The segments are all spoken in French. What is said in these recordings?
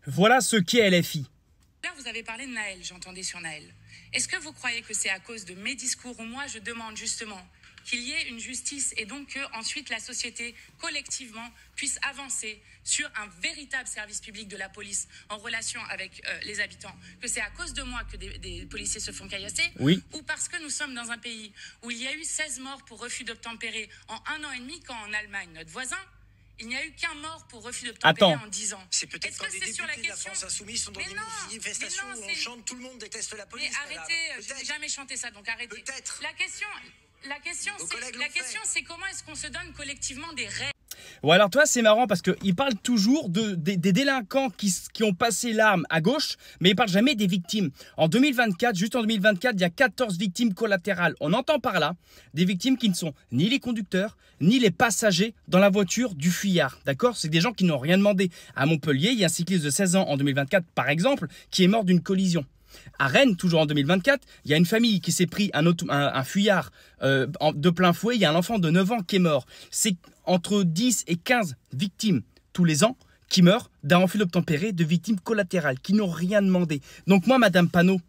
Voilà ce qu'est LFI. Là, vous avez parlé de Naël, j'entendais sur Naël. Est-ce que vous croyez que c'est à cause de mes discours où moi je demande justement qu'il y ait une justice et donc que ensuite la société collectivement puisse avancer sur un véritable service public de la police en relation avec les habitants, que c'est à cause de moi que des policiers se font caillasser, Oui. ou parce que nous sommes dans un pays où il y a eu 16 morts pour refus d'obtempérer en 1 an et demi, quand en Allemagne, notre voisin, il n'y a eu qu'un mort pour refus d'obtempérer en 10 ans. C'est peut-être quand des députés sur la de la question France Insoumise sont dans Mais des non, manifestations mais non, où on chante « Tout le monde déteste la police ». Mais arrêtez, je n'ai jamais chanté ça, donc arrêtez. Peut-être. La question, c'est comment est-ce qu'on se donne collectivement des règles. Ouais, alors toi, c'est marrant parce qu'il parle toujours des délinquants qui ont passé l'arme à gauche, mais il parle jamais des victimes. En 2024, juste en 2024, il y a 14 victimes collatérales. On entend par là des victimes qui ne sont ni les conducteurs, ni les passagers dans la voiture du fuyard. D'accord? C'est des gens qui n'ont rien demandé. À Montpellier, il y a un cycliste de 16 ans en 2024, par exemple, qui est mort d'une collision. À Rennes, toujours en 2024, il y a une famille qui s'est pris un fuyard de plein fouet. Il y a un enfant de 9 ans qui est mort. C'est entre 10 et 15 victimes tous les ans qui meurent d'un refus d'obtempérer, de victimes collatérales, qui n'ont rien demandé. Donc moi, Madame Panot,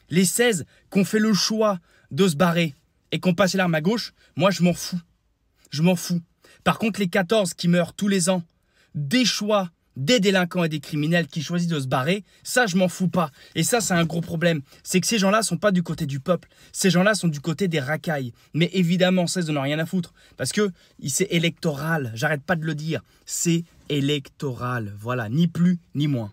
les 16 qui ont fait le choix de se barrer et qui ont passé l'arme à gauche, moi je m'en fous. Je m'en fous. Par contre, les 14 qui meurent tous les ans des choix des délinquants et des criminels qui choisissent de se barrer, ça je m'en fous pas. Et ça c'est un gros problème, c'est que ces gens-là sont pas du côté du peuple, ces gens-là sont du côté des racailles. Mais évidemment, ça ils n'en ont rien à foutre, parce que c'est électoral, j'arrête pas de le dire, c'est électoral, voilà, ni plus ni moins.